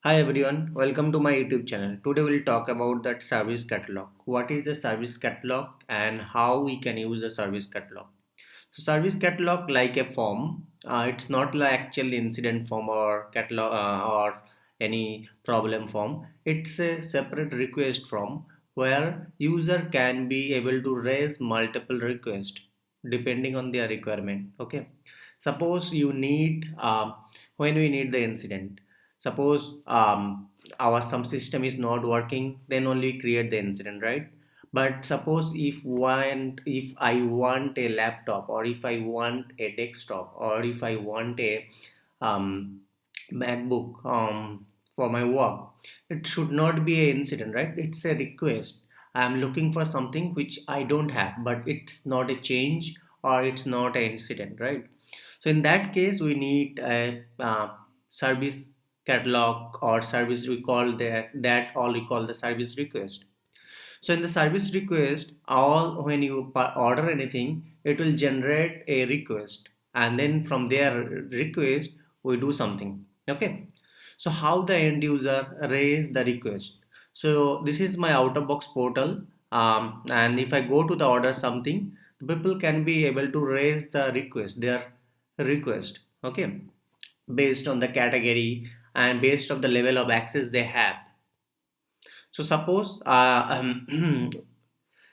Hi everyone, welcome to my YouTube channel. Today we'll talk about that service catalog. What is the service catalog and how we can use the service catalog. So service catalog like a form. It's not like actual incident form or catalog or any problem form. It's a separate request form where user can be able to raise multiple requests depending on their requirement. Okay. Suppose you need when we need the incident. Suppose our some system is not working, then only create the incident, right? But suppose if I want a laptop, or if I want a desktop, or if I want a um, MacBook for my work, it should not be an incident, right? It's a request. I'm looking for something which I don't have, but it's not a change or it's not an incident, right? So in that case, we need a service catalog or service, we call that all we call the service request. So in the service request, all when you order anything, it will generate a request, and then from their request we do something. Okay. So how the end user raise the request? So this is my out of box portal, and if I go to the order something, the people can be able to raise the request, their request. Okay, based on the category and based on the level of access they have. So suppose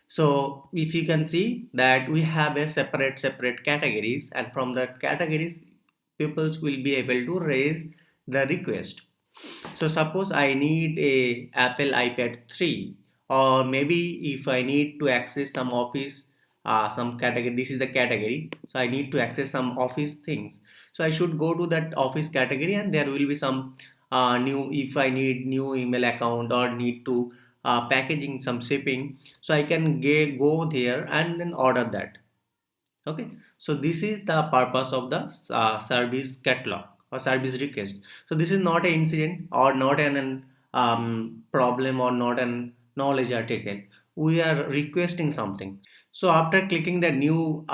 so if you can see that we have a separate categories, and from the categories peoples will be able to raise the request. So suppose I need a Apple iPad 3, or maybe if I need to access some office, some category, this is the category, so I need to access some office things. So I should go to that office category, and there will be some new, if I need new email account or need to packaging some shipping, so I can go there and then order that. Okay, so this is the purpose of the service catalog or service request. So this is not an incident or not an problem or not an knowledge article. We are requesting something. So after clicking the new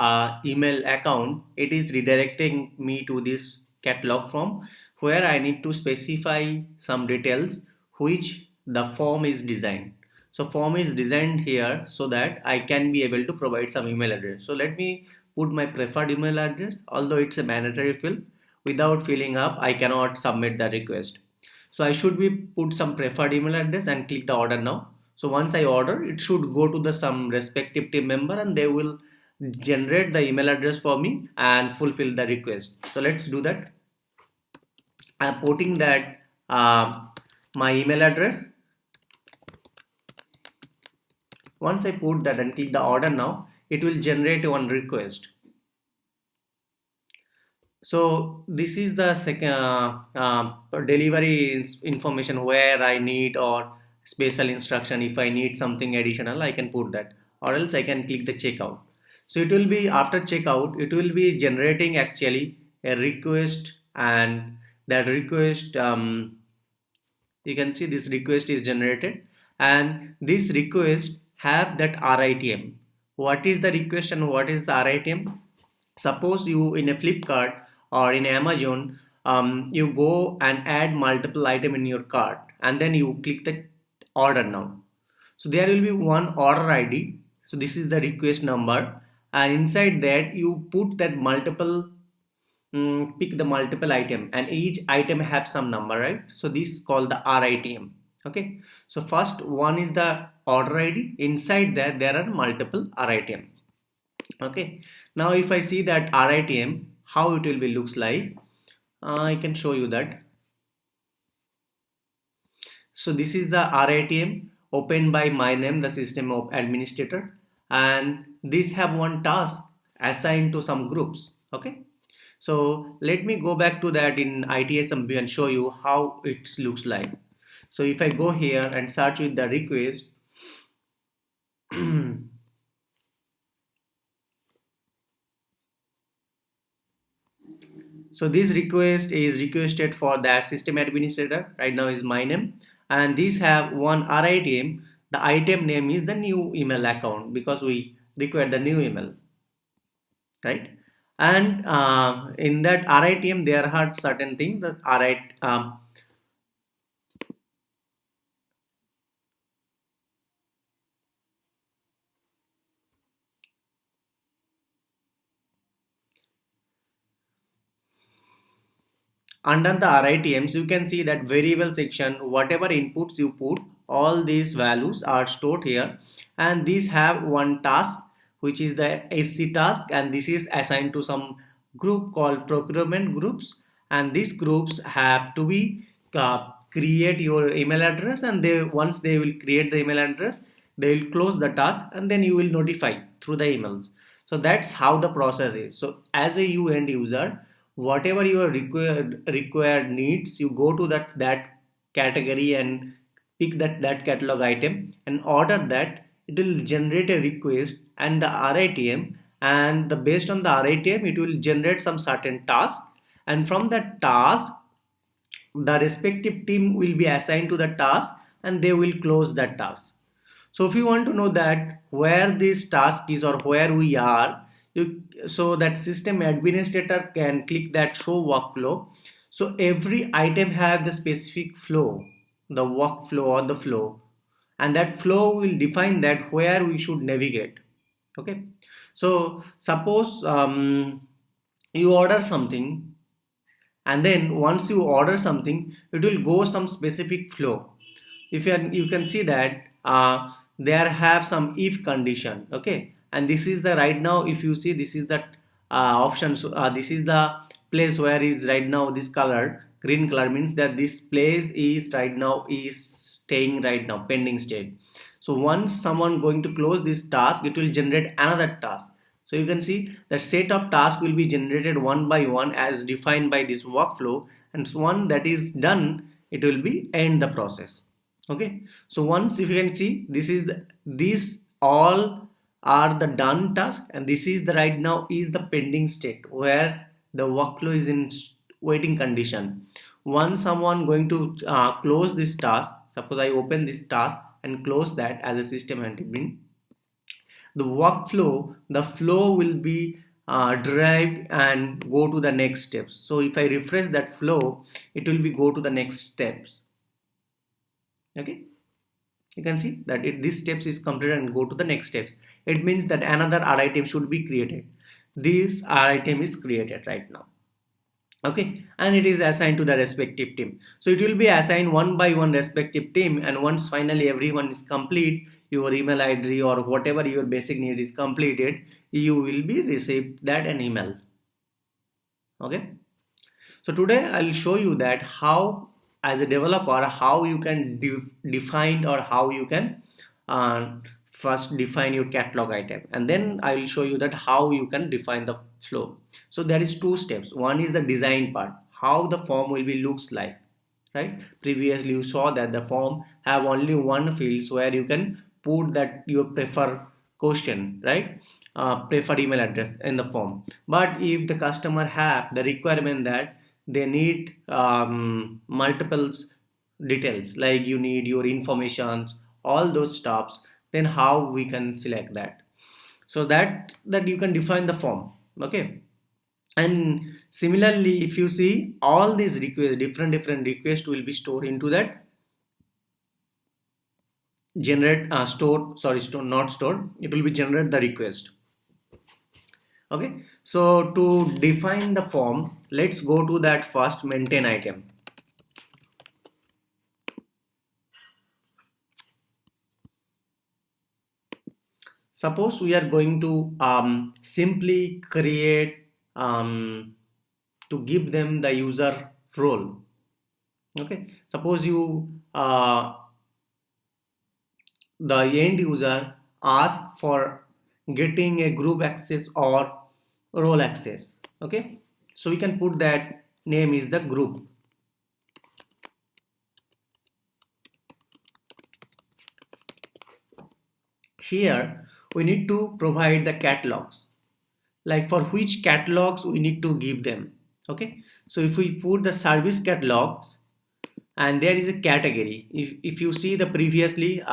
email account, it is redirecting me to this catalog form where I need to specify some details which the form is designed. So form is designed here so that I can be able to provide some email address. So let me put my preferred email address, although it's a mandatory field. Without filling up, I cannot submit the request. So I should be put some preferred email address and click the order now. So once I order, it should go to the some respective team member, and they will generate the email address for me and fulfill the request. So let's do that. I'm putting that my email address. Once I put that and click the order now, it will generate one request. So this is the second delivery information where I need or special instruction. If I need something additional, I can put that, or else I can click the checkout. So it will be after checkout, it will be generating actually a request, and that request, you can see this request is generated, and this request have that RITM. What is the request and what is the RITM? Suppose you in a Flipkart or in Amazon, you go and add multiple item in your cart, and then you click the order now. So there will be one order ID. So this is the request number, and inside that you put that multiple, pick the multiple item, and each item have some number, right? So this is called the RITM. Okay, so first one is the order ID. Inside that there are multiple RITM. Okay, now if I see that RITM, how it will be looks like, I can show you that. So this is the RITM opened by my name, the system of administrator, and this have one task assigned to some groups. Okay, so let me go back to that in ITSMB and show you how it looks like. So if I go here and search with the request, so this request is requested for that system administrator. Right now is my name, and these have one RITM. The item name is the new email account because we require the new email, right? And in that RITM there are certain things that RIT under the RITMs, you can see that variable section, whatever inputs you put, all these values are stored here, and these have one task, which is the SC task, and this is assigned to some group called procurement groups, and these groups have to be create your email address, and they once they will create the email address, they will close the task, and then you will notify through the emails. So that's how the process is. So as a you end user, whatever your required needs, you go to that category and pick that catalog item and order that. It will generate a request and the RITM, and based on the RITM it will generate some certain task, and from that task the respective team will be assigned to the task and they will close that task. So if you want to know that where this task is or where we are, so that system administrator can click that show workflow. So every item have the specific flow, the workflow or the flow, and that flow will define that where we should navigate. Okay, so suppose you order something, and then once you order something it will go some specific flow. If you can see that there have some if condition. Okay, and this is the right now, if you see, this is the option. So this is the place where is right now this color, green color, means that this place is right now is staying right now pending state. So once someone going to close this task, it will generate another task. So you can see that set of tasks will be generated one by one as defined by this workflow, and one that is done, it will be end the process. Okay, so once, if you can see, this is these all are the done task, and this is the right now is the pending state where the workflow is in waiting condition. Once someone going to close this task, suppose I open this task and close that as a system admin, the flow will be derived and go to the next steps. So if I refresh that flow, it will be go to the next steps. Okay, you can see that this steps is completed and go to the next steps. It means that another item should be created. This item is created right now. Okay, and it is assigned to the respective team. So it will be assigned one by one respective team, and once finally everyone is complete, your email ID or whatever your basic need is completed, you will be received that an email. Okay, so today I'll show you that how as a developer how you can define, or how you can uh, first define your catalog item, and then I will show you that how you can define the flow. So there is two steps. One is the design part, how the form will be looks like, right? Previously you saw that the form have only one fields where you can put that your prefer question, right? Prefer email address in the form. But if the customer have the requirement that they need multiples details, like you need your informations, all those stuffs, then how we can select that? So that you can define the form. Okay, and similarly if you see all these requests, different requests will be stored into that generate store, not stored, it will be generate the request. Okay, so to define the form, let's go to that first maintain item. Suppose we are going to simply create to give them the user role. Okay, suppose you the end user ask for getting a group access or role access. Okay, so we can put that name is the group. Here we need to provide the catalogs, like for which catalogs we need to give them. Okay, so if we put the service catalogs, and there is a category, if you see the previously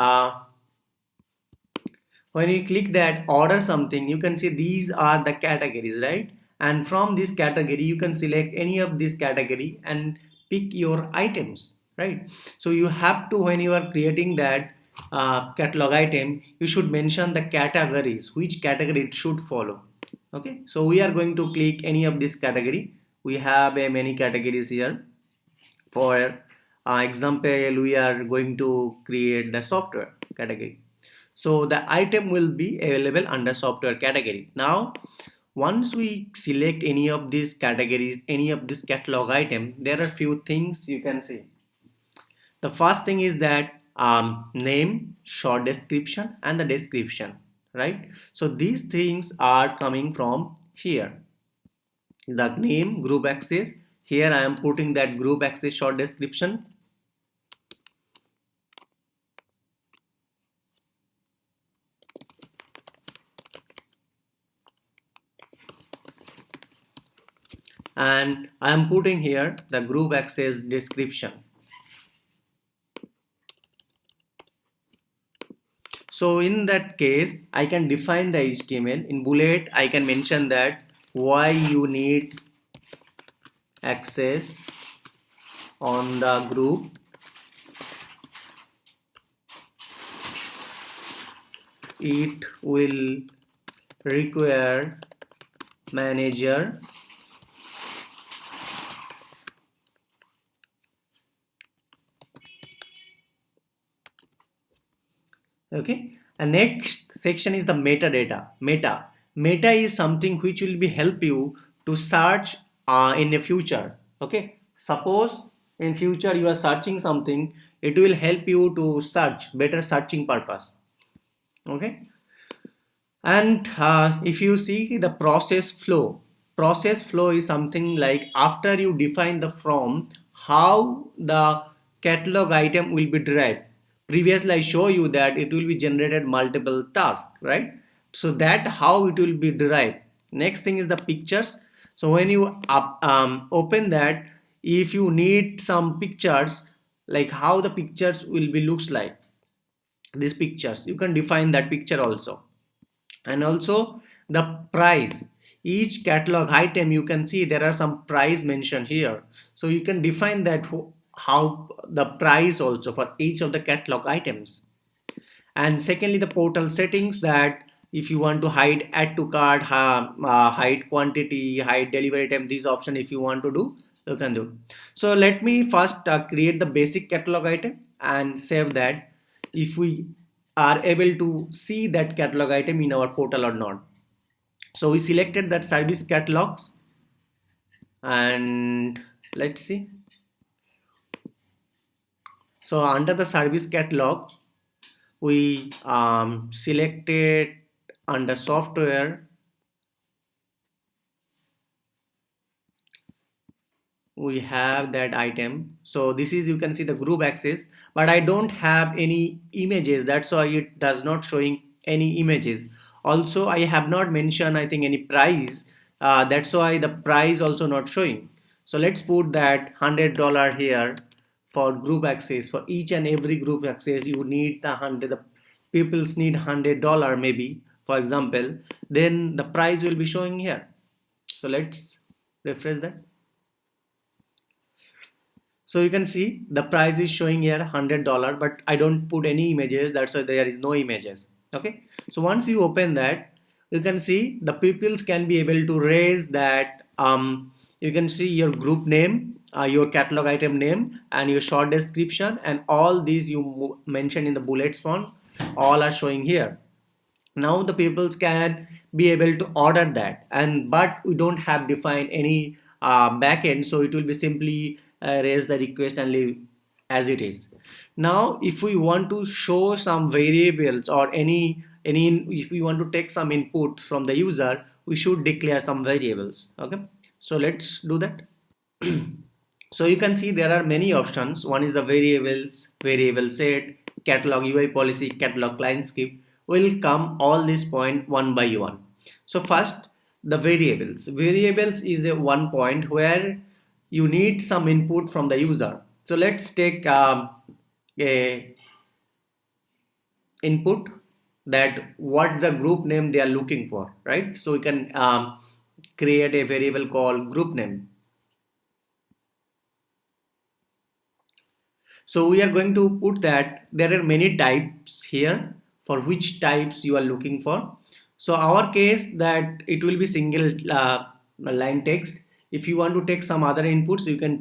when you click that order something, you can see these are the categories, right? And from this category you can select any of this category and pick your items, right? So you have to, when you are creating that catalog item, you should mention the categories, which category it should follow. Okay, so we are going to click any of this category, we have many categories here. For example, we are going to create the software category. So the item will be available under software category. Now, once we select any of these categories, any of this catalog item, there are few things you can see. The first thing is that name, short description, and the description, right? So these things are coming from here. The name, group access. Here I am putting that group access short description. And I am putting here the group access description. So in that case, I can define the HTML. In bullet, I can mention that why you need access on the group. It will require manager okay. And next section is the metadata. Meta is something which will be help you to search in the future. Okay, suppose in future you are searching something, it will help you to search, better searching purpose. Okay. And if you see the process flow is something like after you define the from, how the catalog item will be derived. Previously I show you that it will be generated multiple tasks, right? So that how it will be derived. Next thing is the pictures. So when you open that, if you need some pictures, like how the pictures will be looks like, these pictures you can define that picture also. And also the price, each catalog item you can see there are some price mentioned here, so you can define that how the price also for each of the catalog items. And secondly, the portal settings, that if you want to hide add to cart, hide quantity, hide delivery time, these option if you want to do, you can do. So let me first create the basic catalog item and save that, if we are able to see that catalog item in our portal or not. So we selected that service catalogs, and let's see. So under the service catalog, we selected under software, we have that item. So this is, you can see the group access, but I don't have any images, that's why it does not showing any images. Also I have not mentioned I think any price, that's why the price also not showing. So let's put that $100 here for group access. For each and every group access you need the 100, the peoples need $100 maybe, for example, then the price will be showing here. So let's refresh that. So you can see the price is showing here $100, but I don't put any images, that's why there is no images. Okay, so once you open that, you can see the peoples can be able to raise that. You can see your group name, your catalog item name, and your short description, and all these you mentioned in the bullets font, all are showing here. Now the peoples can be able to order that, and but we don't have defined any backend, so it will be simply raise the request and leave as it is. Now if we want to show some variables or any if we want to take some input from the user, we should declare some variables. Okay, so let's do that. So you can see there are many options. One is the variables, variable set, catalog UI policy, catalog client script. Will come all this point one by one. So first, the variables. Variables is a one point where you need some input from the user. So let's take a input, that what the group name they are looking for, right? So we can create a variable called group name. So we are going to put that there are many types here, for which types you are looking for. So our case that it will be single line text. If you want to take some other inputs, you can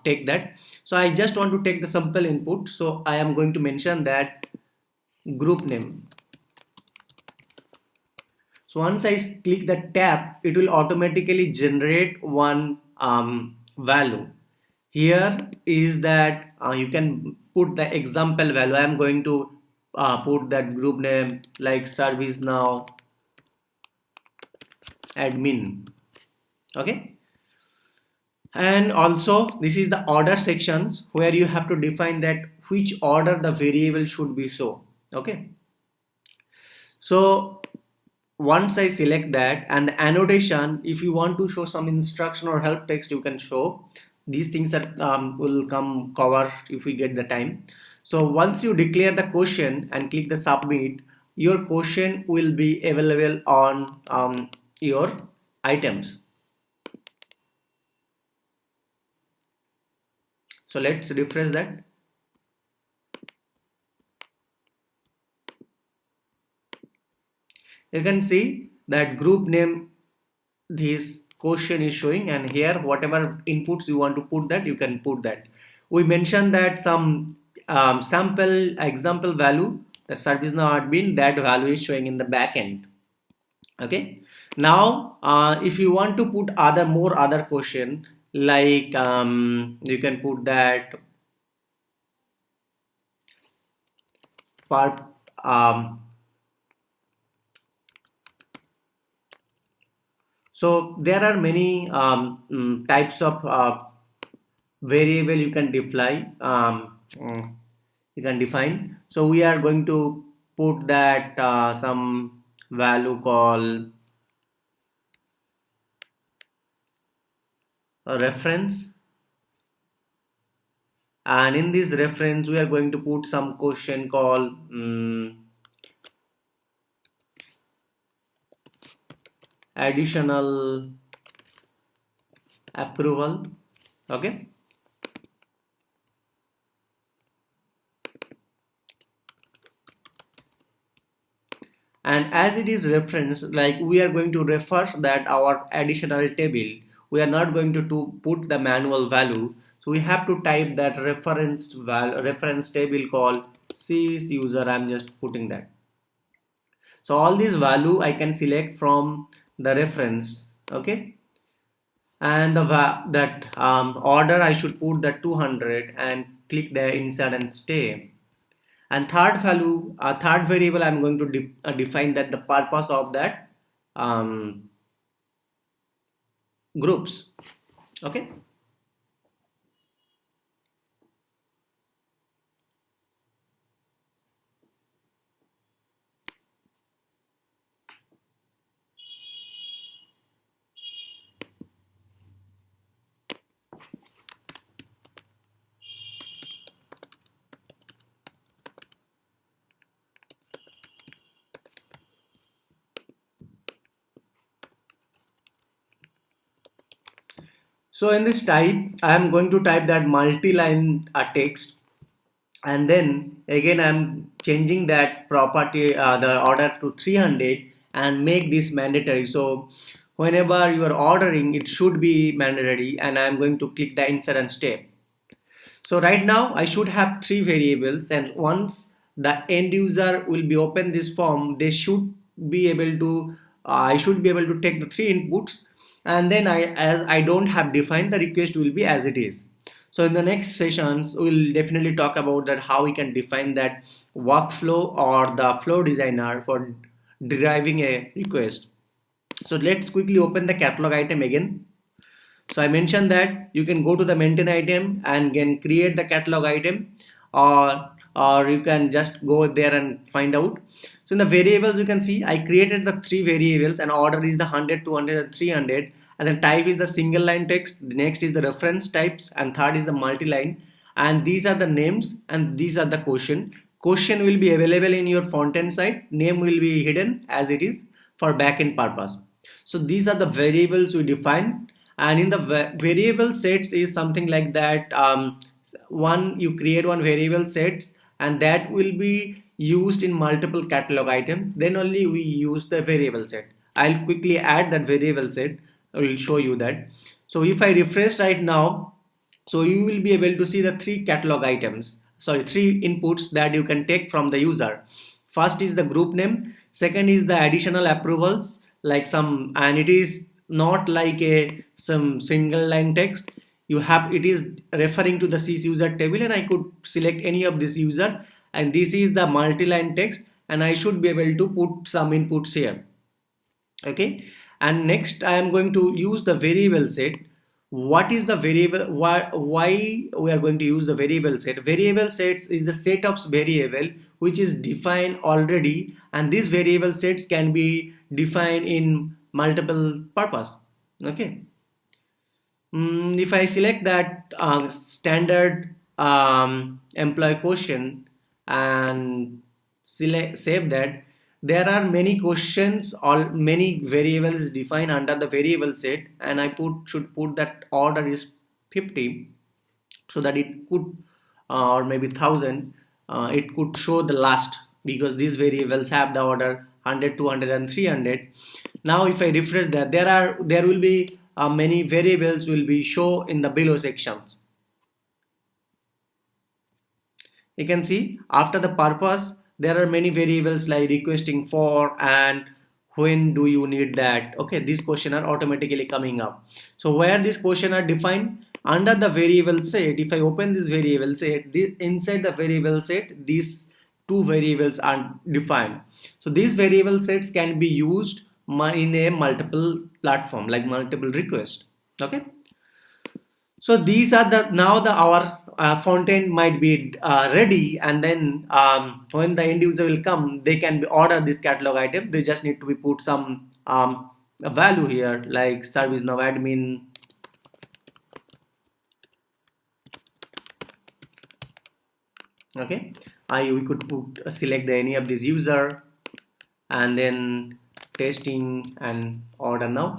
take that. So I just want to take the simple input, so I am going to mention that group name. So once I click the tab, it will automatically generate one value. Here is that you can put the example value. I am going to put that group name like ServiceNow admin. Okay. And also this is the order sections where you have to define that which order the variable should be so. Okay. So once I select that, and the annotation, if you want to show some instruction or help text, you can show. These things that will come cover if we get the time. So once you declare the question and click the submit, your question will be available on your items. So let's refresh that. You can see that group name, this question is showing, and here whatever inputs you want to put, that you can put that. We mentioned that some sample example value, that ServiceNow admin, that value is showing in the back end. Okay. Now if you want to put more other question, like you can put that part so there are many types of variable you can define. So we are going to put that some value called a reference, and in this reference we are going to put some question called additional approval. Okay. And as it is reference, like we are going to refer that our additional table, we are not going to put the manual value, so we have to type that reference table called sys user. I'm just putting that. So all these value I can select from the reference. Okay. And that order I should put the 200 and click the insert and stay. And third variable, I'm going to define that the purpose of that groups. Okay. So in this type, I am going to type that multi-line text, and then again I'm changing that property, the order to 300, and make this mandatory. So whenever you are ordering, it should be mandatory, and I'm going to click the insert and step. So right now I should have three variables, and once the end user will be open this form, they should be able to I should be able to take the three inputs, and then as I don't have defined, the request will be as it is. So in the next sessions we'll definitely talk about that how we can define that workflow or the flow designer for deriving a request. So let's quickly open the catalog item again. So I mentioned that you can go to the maintain item and can create the catalog item, or you can just go there and find out. So in the variables, you can see I created the three variables, and order is the 100, 200, and 300, and then type is the single line text. The next is the reference types, and third is the multi-line. And these are the names, and these are the question. Question will be available in your front end side. Name will be hidden as it is for backend purpose. So these are the variables we define, and in the variable sets is something like that. You create one variable sets, and that will be used in multiple catalog items. Then only we use the variable set. I'll quickly add that variable set. I will show you that. So if I refresh right now, so you will be able to see the three catalog items, sorry, three inputs that you can take from the user. First is the group name, second is the additional approvals, like some, and it is not like a some single line text. You have, it is referring to the sys user table, and I could select any of this user, and this is the multi-line text, and I should be able to put some inputs here. Okay, and next I am going to use the variable set. What is the variable, why we are going to use the variable set? Variable sets is the set of variable which is defined already, and these variable sets can be defined in multiple purpose. Okay. If I select that standard employee quotient and select save that, there are many questions or many variables defined under the variable set, and I should put that order is 50, so that it could or maybe 1000, it could show the last, because these variables have the order 100, 200 and 300. Now if I refresh that, there will be many variables will be show in the below sections. You can see after the purpose there are many variables like requesting for and when do you need that. Okay, these questions are automatically coming up. So where these questions are defined under the variable set, if I open this variable set, inside the variable set these two variables are defined. So these variable sets can be used in a multiple platform, like multiple requests. Okay, so these are the, now the our front end might be ready, and then when the end user will come, they can be order this catalog item. They just need to be put some a value here, like ServiceNow admin. Okay, I we could put select the any of this user, and then testing and order. Now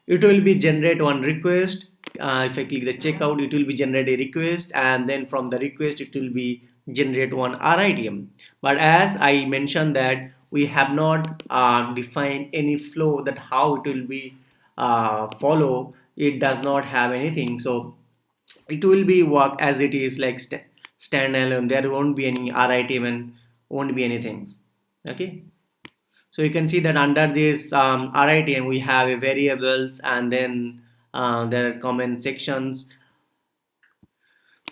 it will be generate one request. If I click the checkout, it will be generate a request, and then from the request it will be generate one RITM. But as I mentioned that we have not defined any flow, that how it will be follow, it does not have anything. So it will be work as it is, like standalone. There won't be any RITM and won't be anything. Okay, so you can see that under this RITM we have a variables, and then there are comment sections.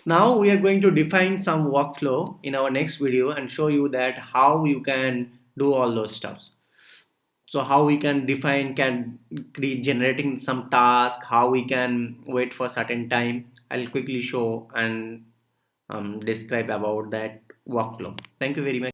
Now we are going to define some workflow in our next video and show you that how you can do all those stuffs. So how we can define, can create generating some task, how we can wait for certain time. I'll quickly show and describe about that workflow. Thank you very much.